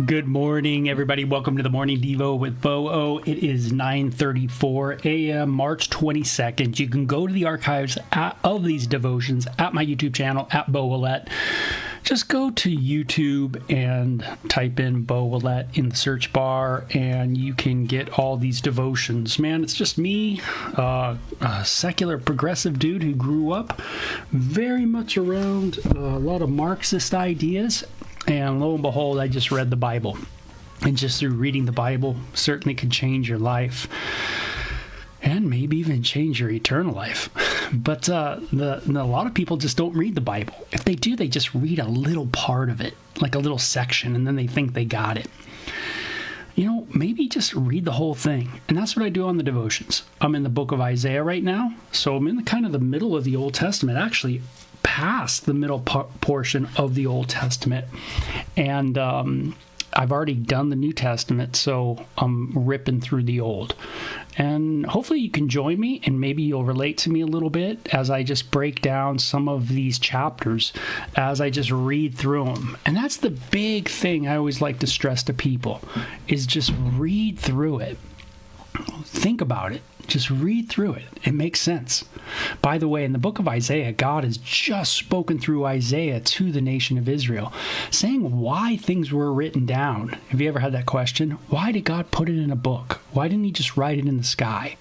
Good morning, everybody. Welcome to the Morning Devo with Bo-O. It is 9:34 a.m., March 22nd. You can go to the archives of these devotions at my YouTube channel, at Bo Willett. Just go to YouTube and type in Bo Willett in the search bar, and you can get all these devotions. Man, it's just me, a secular progressive dude who grew up very much around a lot of Marxist ideas. And lo and behold, I just read the Bible. And just through reading the Bible certainly can change your life. And maybe even change your eternal life. But a lot of people just don't read the Bible. If they do, they just read a little part of it, like a little section, and then they think they got it. You know, maybe just read the whole thing. And that's what I do on the devotions. I'm in the book of Isaiah right now. So I'm in the middle of the Old Testament, actually past the middle portion of the Old Testament. And I've already done the New Testament, so I'm ripping through the Old. And hopefully you can join me, and maybe you'll relate to me a little bit as I just break down some of these chapters, as I just read through them. And that's the big thing I always like to stress to people, is just read through it. Think about it. Just read through it. It makes sense. By the way, in the book of Isaiah, God has just spoken through Isaiah to the nation of Israel, saying why things were written down. Have you ever had that question? Why did God put it in a book? Why didn't he just write it in the sky?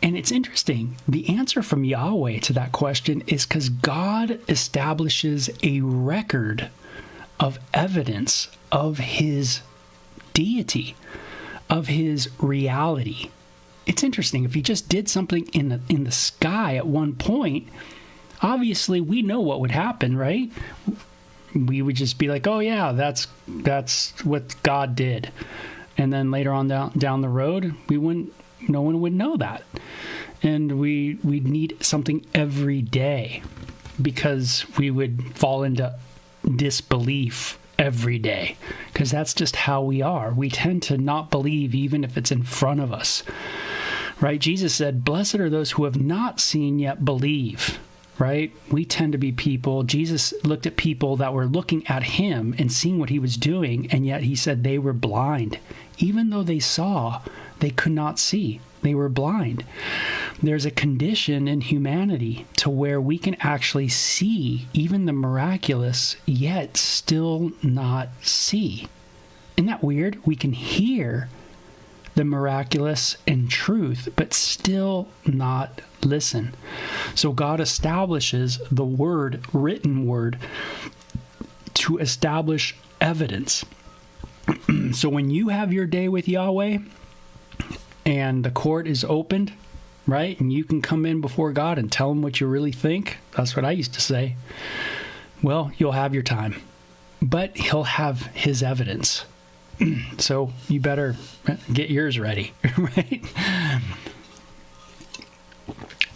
And it's interesting. The answer from Yahweh to that question is because God establishes a record of evidence of his deity, of his reality. It's interesting. If he just did something in the sky at one point, obviously we know what would happen, right? We would just be like, oh yeah, that's what God did. And then later on down the road, no one would know that. And we'd need something every day, because we would fall into disbelief every day, because that's just how we are. We tend to not believe even if it's in front of us, right? Jesus said, blessed are those who have not seen yet believe, right? We tend to be people. Jesus looked at people that were looking at him and seeing what he was doing, and yet he said they were blind. Even though they saw, they could not see. They were blind. There's a condition in humanity to where we can actually see even the miraculous, yet still not see. Isn't that weird? We can hear the miraculous and truth, but still not listen. So God establishes the word, written word, to establish evidence. So when you have your day with Yahweh and the court is opened, right, and you can come in before God and tell him what you really think, that's what I used to say, well, you'll have your time. But he'll have his evidence. So you better get yours ready, right?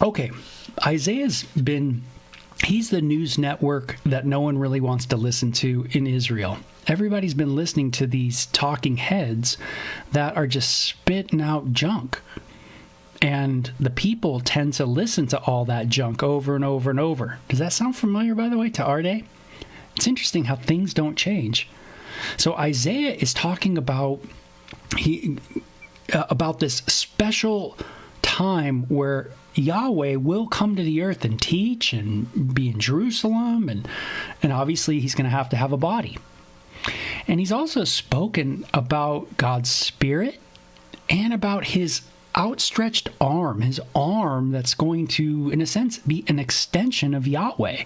Okay, he's the news network that no one really wants to listen to in Israel. Everybody's been listening to these talking heads that are just spitting out junk. And the people tend to listen to all that junk over and over and over. Does that sound familiar, by the way, to our day? It's interesting how things don't change. So Isaiah is talking about this special time where Yahweh will come to the earth and teach and be in Jerusalem, and obviously he's going to have a body. And he's also spoken about God's Spirit and about his outstretched arm, his arm that's going to, in a sense, be an extension of Yahweh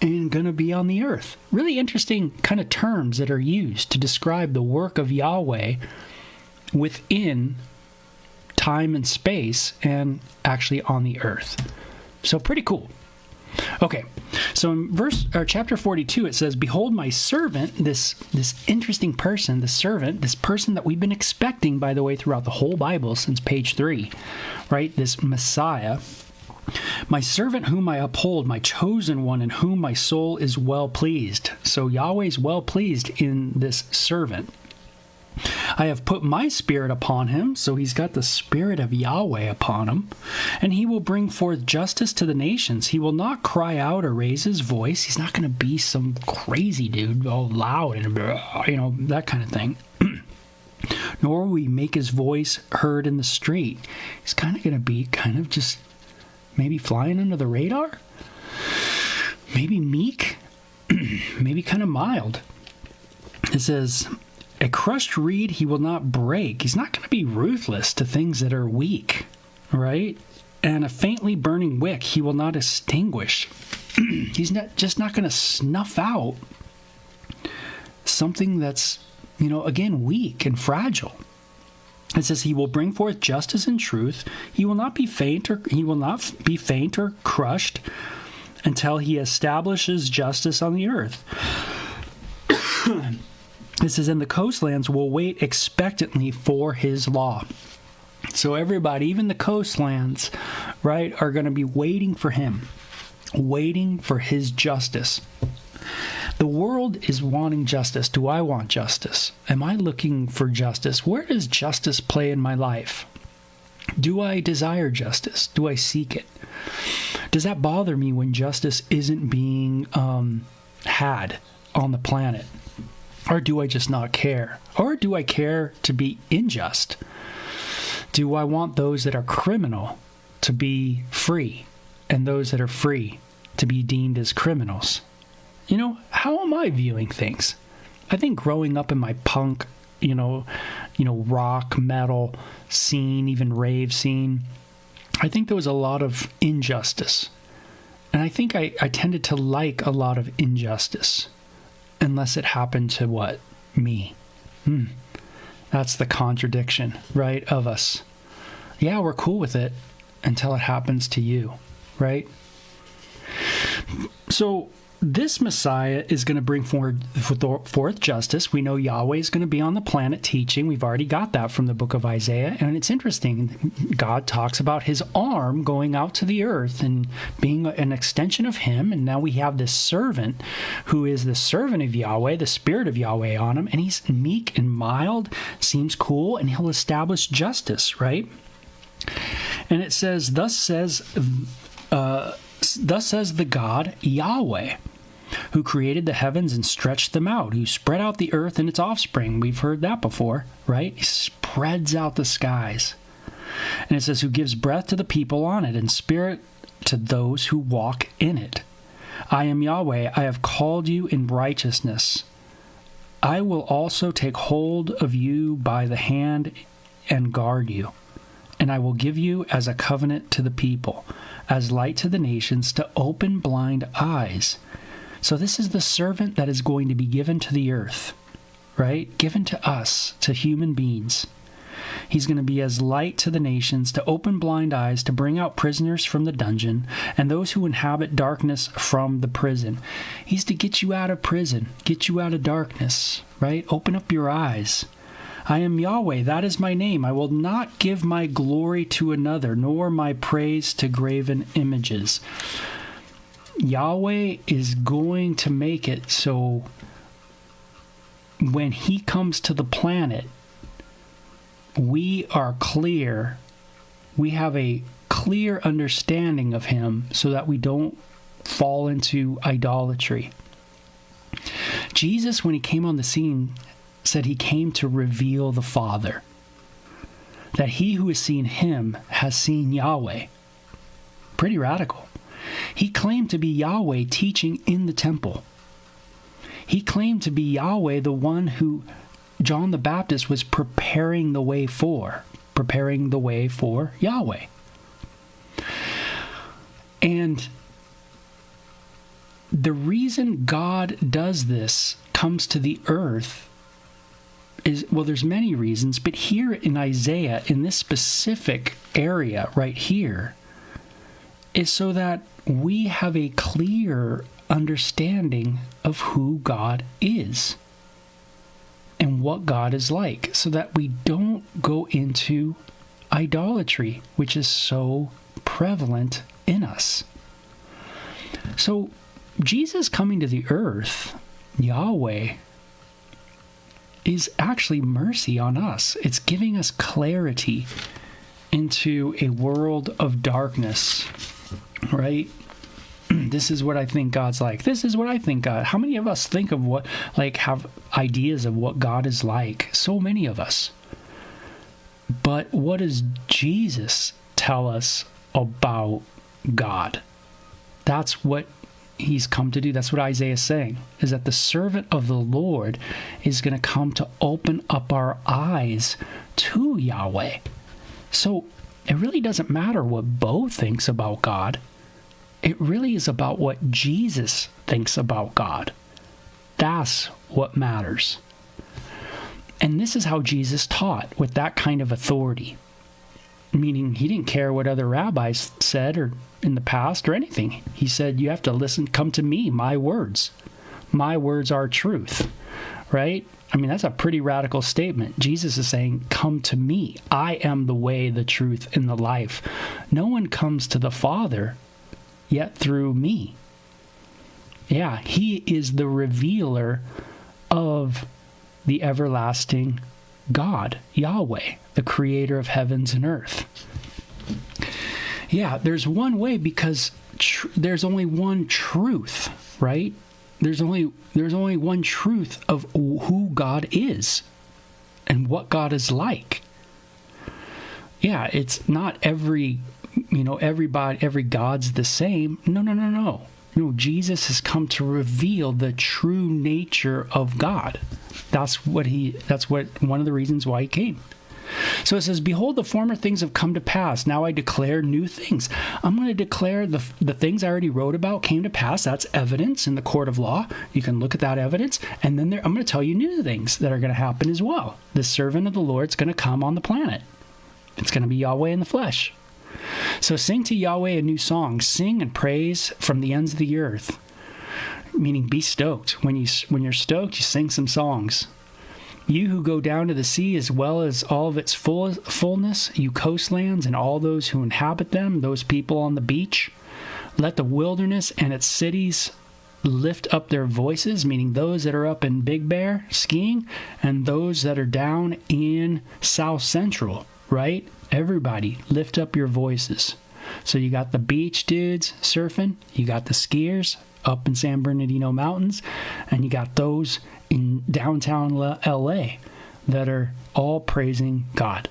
and going to be on the earth. Really interesting kind of terms that are used to describe the work of Yahweh within time and space and actually on the earth. So pretty cool. Okay, so in chapter 42, it says, "Behold my servant," this interesting person, the servant, this person that we've been expecting, by the way, throughout the whole Bible since page 3, right? This Messiah. "My servant whom I uphold, my chosen one, in whom my soul is well pleased." So Yahweh's well pleased in this servant. "I have put my spirit upon him," so he's got the spirit of Yahweh upon him, "and he will bring forth justice to the nations. He will not cry out or raise his voice." He's not going to be some crazy dude, all loud and, that kind of thing. "Nor will he make his voice heard in the street." He's kind of going to be just maybe flying under the radar, maybe meek, maybe kind of mild. It says, "A crushed reed he will not break." He's not going to be ruthless to things that are weak, right? "And a faintly burning wick he will not extinguish." He's not going to snuff out something that's, again, weak and fragile. It says, "He will bring forth justice and truth. He will not be faint or crushed until he establishes justice on the earth." It says, "And the coastlands will wait expectantly for his law." So everybody, even the coastlands, right, are going to be waiting for him, waiting for his justice. The world is wanting justice. Do I want justice? Am I looking for justice? Where does justice play in my life? Do I desire justice? Do I seek it? Does that bother me when justice isn't being had on the planet? Or do I just not care? Or do I care to be unjust? Do I want those that are criminal to be free and those that are free to be deemed as criminals? How am I viewing things? I think growing up in my punk, rock, metal scene, even rave scene, I think there was a lot of injustice. And I think I tended to like a lot of injustice. Unless it happened to what? Me. That's the contradiction, right, of us. Yeah, we're cool with it until it happens to you, right? So this Messiah is going to bring forth justice. We know Yahweh is going to be on the planet teaching. We've already got that from the book of Isaiah. And it's interesting. God talks about his arm going out to the earth and being an extension of him. And now we have this servant who is the servant of Yahweh, the spirit of Yahweh on him. And he's meek and mild, seems cool, and he'll establish justice, right? And it says, thus says the God Yahweh, who created the heavens and stretched them out, who spread out the earth and its offspring. We've heard that before, right? He spreads out the skies. And it says, who gives breath to the people on it and spirit to those who walk in it. I am Yahweh. I have called you in righteousness. I will also take hold of you by the hand and guard you. And I will give you as a covenant to the people, as light to the nations, to open blind eyes. So this is the servant that is going to be given to the earth, right? Given to us, to human beings. He's going to be as light to the nations, to open blind eyes, to bring out prisoners from the dungeon, and those who inhabit darkness from the prison. He's to get you out of prison, get you out of darkness, right? Open up your eyes. I am Yahweh, that is my name. I will not give my glory to another, nor my praise to graven images. Yahweh is going to make it so when he comes to the planet, we are clear. We have a clear understanding of him so that we don't fall into idolatry. Jesus, when he came on the scene, said he came to reveal the Father. That he who has seen him has seen Yahweh. Pretty radical. He claimed to be Yahweh teaching in the temple. He claimed to be Yahweh, the one who John the Baptist was preparing the way for Yahweh. And the reason God does this, comes to the earth, is, well, there's many reasons, but here in Isaiah, in this specific area right here, is so that we have a clear understanding of who God is and what God is like, so that we don't go into idolatry, which is so prevalent in us. So Jesus coming to the earth, Yahweh, is actually mercy on us. It's giving us clarity into a world of darkness, right? This is what I think God's like. This is what I think God. How many of us think of what, like, have ideas of what God is like? So many of us. But what does Jesus tell us about God? That's what he's come to do. That's what Isaiah is saying, is that the servant of the Lord is going to come to open up our eyes to Yahweh. So it really doesn't matter what Bo thinks about God. It really is about what Jesus thinks about God. That's what matters. And this is how Jesus taught, with that kind of authority. Meaning he didn't care what other rabbis said or in the past or anything. He said, you have to listen, come to me, my words. My words are truth, right? I mean, that's a pretty radical statement. Jesus is saying, come to me. I am the way, the truth, and the life. No one comes to the Father yet through me. Yeah, he is the revealer of the everlasting God, Yahweh, the creator of heavens and earth. Yeah, there's one way, because there's only one truth, right? There's only one truth of who God is and what God is like. Yeah, it's not every God's the same. No. Jesus has come to reveal the true nature of God. That's one of the reasons why he came. So it says, behold, the former things have come to pass. Now I declare new things. I'm going to declare the things I already wrote about came to pass. That's evidence in the court of law. You can look at that evidence. And then I'm going to tell you new things that are going to happen as well. The servant of the Lord's going to come on the planet. It's going to be Yahweh in the flesh. So sing to Yahweh a new song. Sing and praise from the ends of the earth. Meaning be stoked. When you're stoked, you sing some songs. You who go down to the sea, as well as all of its fullness, you coastlands and all those who inhabit them, those people on the beach. Let the wilderness and its cities lift up their voices, meaning those that are up in Big Bear skiing and those that are down in South Central, right? Everybody, lift up your voices. So you got the beach dudes surfing, you got the skiers up in San Bernardino Mountains, and you got those in downtown LA that are all praising God.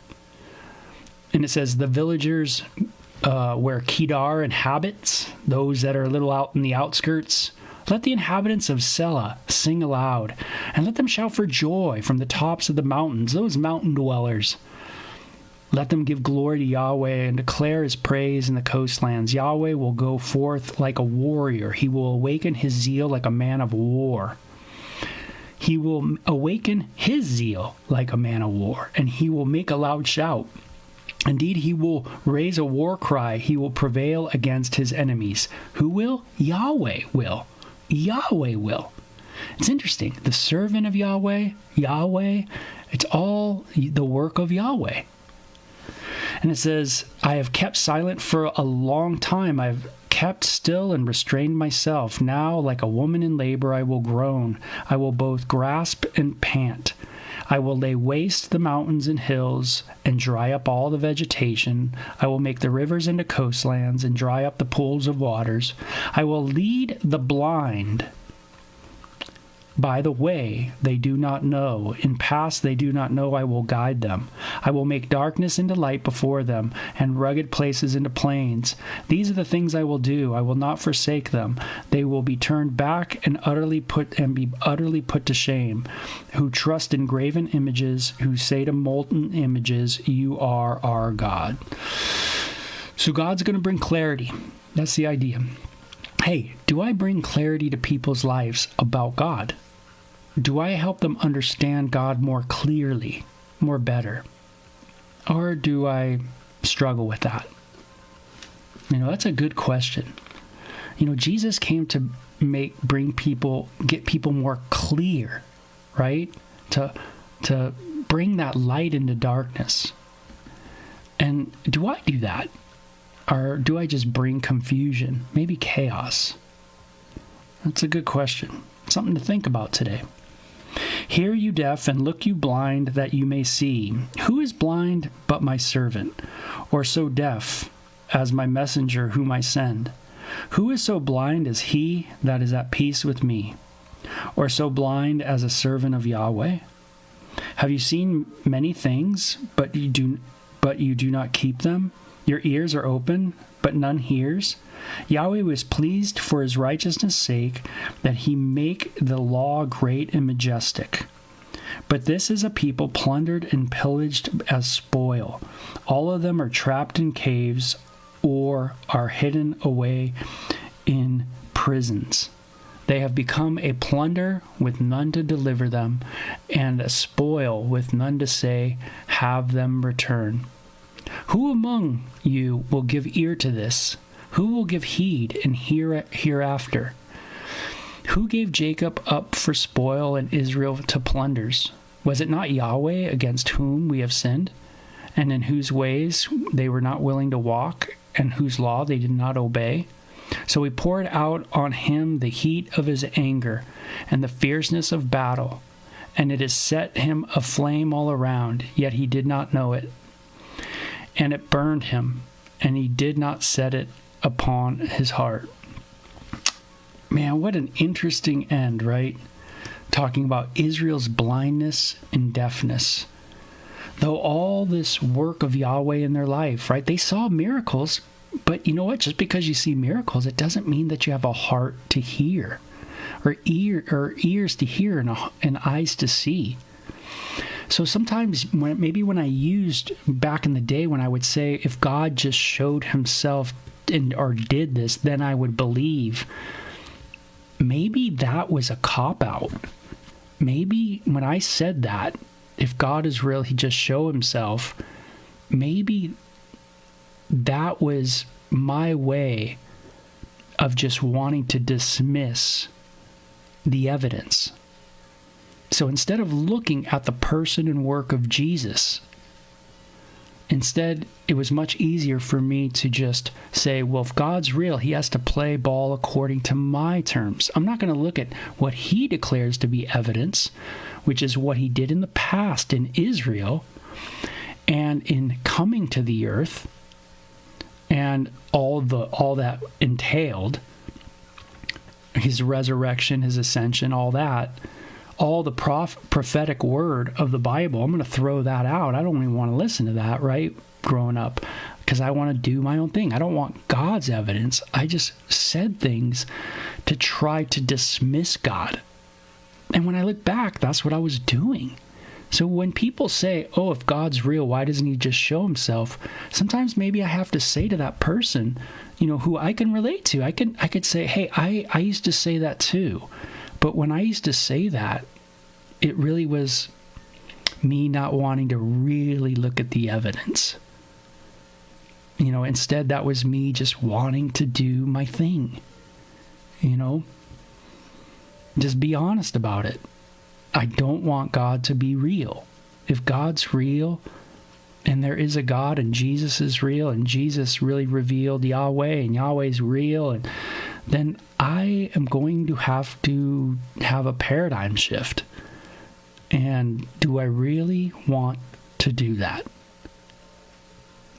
And it says the villagers where Kedar inhabits, those that are a little out in the outskirts, let the inhabitants of Selah sing aloud, and let them shout for joy from the tops of the mountains, those mountain dwellers. Let them give glory to Yahweh and declare his praise in the coastlands. Yahweh will go forth like a warrior. He will awaken his zeal like a man of war. He will awaken his zeal like a man of war, and he will make a loud shout. Indeed, he will raise a war cry. He will prevail against his enemies. Who will? Yahweh will. Yahweh will. It's interesting. The servant of Yahweh, it's all the work of Yahweh. And it says, I have kept silent for a long time. I've kept still and restrained myself. Now, like a woman in labor, I will groan. I will both grasp and pant. I will lay waste the mountains and hills and dry up all the vegetation. I will make the rivers into coastlands and dry up the pools of waters. I will lead the blind by the way they do not know. In paths they do not know, I will guide them. I will make darkness into light before them, and rugged places into plains. These are the things I will do. I will not forsake them. They will be turned back and be utterly put to shame. Who trust in graven images, who say to molten images, you are our God. So God's going to bring clarity. That's the idea. Hey, do I bring clarity to people's lives about God? Do I help them understand God more clearly, more better? Or do I struggle with that? That's a good question. Jesus came to get people more clear, right? To bring that light into darkness. And do I do that? Or do I just bring confusion, maybe chaos? That's a good question. Something to think about today. Hear you deaf and look you blind that you may see. Who is blind but my servant, or so deaf as my messenger whom I send? Who is so blind as he that is at peace with me, or so blind as a servant of Yahweh? Have you seen many things, but you do not keep them? Your ears are open, but none hears. Yahweh was pleased for his righteousness' sake that he make the law great and majestic. But this is a people plundered and pillaged as spoil. All of them are trapped in caves or are hidden away in prisons. They have become a plunder with none to deliver them, and a spoil with none to say, have them return. Who among you will give ear to this? Who will give heed and hear hereafter? Who gave Jacob up for spoil and Israel to plunders? Was it not Yahweh against whom we have sinned, and in whose ways they were not willing to walk, and whose law they did not obey? So we poured out on him the heat of his anger and the fierceness of battle, and it has set him aflame all around, yet he did not know it. And it burned him, and he did not set it upon his heart. Man, what an interesting end, right? Talking about Israel's blindness and deafness. Though all this work of Yahweh in their life, right? They saw miracles, but you know what? Just because you see miracles, it doesn't mean that you have a heart to hear, or ears to hear, and eyes to see. So sometimes when I used back in the day when I would say, if God just showed himself or did this, then I would believe. Maybe that was a cop-out. Maybe when I said that, if God is real, he just show himself. Maybe that was my way of just wanting to dismiss the evidence. So instead of looking at the person and work of Jesus, instead it was much easier for me to just say, well, if God's real, he has to play ball according to my terms. I'm not going to look at what he declares to be evidence, which is what he did in the past in Israel and in coming to the earth and all that entailed, his resurrection, his ascension, all that. All the prophetic word of the Bible, I'm going to throw that out. I don't even want to listen to that, right? Growing up, because I want to do my own thing. I don't want God's evidence. I just said things to try to dismiss God. And when I look back, that's what I was doing. So when people say, oh, if God's real, why doesn't he just show himself? Sometimes maybe I have to say to that person, who I can relate to. I could say, hey, I used to say that too. But when I used to say that, it really was me not wanting to really look at the evidence. Instead, that was me just wanting to do my thing. Just be honest about it. I don't want God to be real. If God's real, and there is a God, and Jesus is real, and Jesus really revealed Yahweh, and Yahweh's real, and then I am going to have a paradigm shift. And do I really want to do that?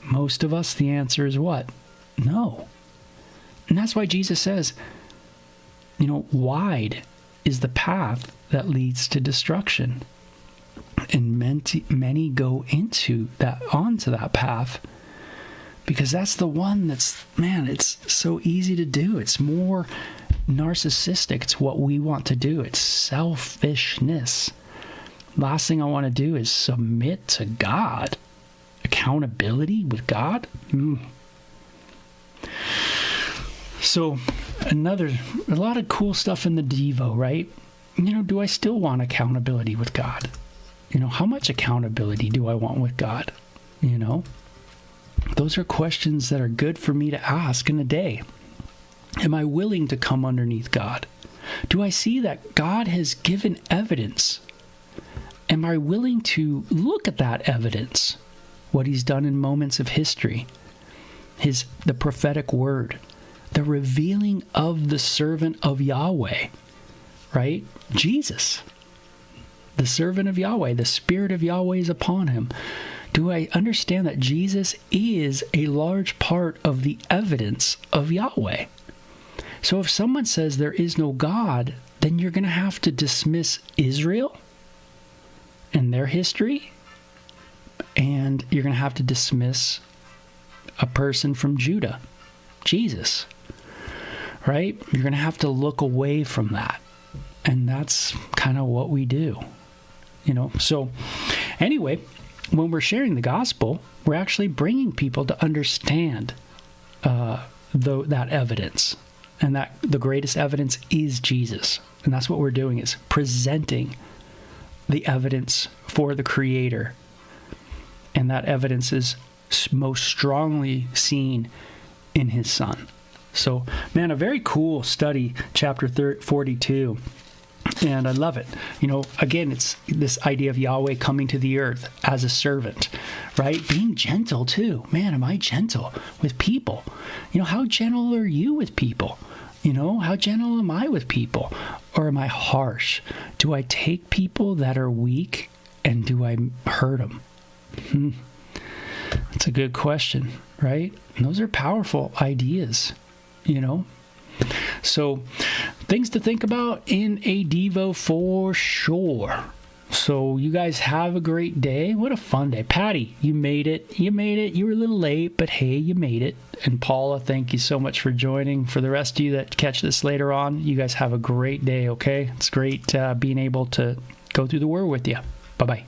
Most of us, the answer is what? No. And that's why Jesus says, wide is the path that leads to destruction. And many go onto that path, because that's the one it's so easy to do. It's more narcissistic. It's what we want to do. It's selfishness. Last thing I want to do is submit to God. Accountability with God? So, a lot of cool stuff in the Devo, right? Do I still want accountability with God? How much accountability do I want with God? Those are questions that are good for me to ask in a day. Am I willing to come underneath God? Do I see that God has given evidence? Am I willing to look at that evidence? What he's done in moments of history, the prophetic word, the revealing of the servant of Yahweh, right? Jesus, the servant of Yahweh, the Spirit of Yahweh is upon him. Do I understand that Jesus is a large part of the evidence of Yahweh? So if someone says there is no God, then you're going to have to dismiss Israel and their history, and you're going to have to dismiss a person from Judah, Jesus, right? You're going to have to look away from that. And that's kind of what we do, So anyway, when we're sharing the gospel, we're actually bringing people to understand that evidence. And that the greatest evidence is Jesus. And that's what we're doing, is presenting the evidence for the Creator. And that evidence is most strongly seen in his Son. So, man, a very cool study, chapter 42. And I love it. Again, it's this idea of Yahweh coming to the earth as a servant, right? Being gentle too. Man, am I gentle with people? How gentle are you with people? How gentle am I with people? Or am I harsh? Do I take people that are weak and do I hurt them? That's a good question, right? And those are powerful ideas, So, things to think about in a Devo for sure. So, you guys have a great day. What a fun day. Patty, you made it. You were a little late, but hey, you made it. And Paula, thank you so much for joining. For the rest of you that catch this later on, you guys have a great day, okay? It's great being able to go through the Word with you. Bye-bye.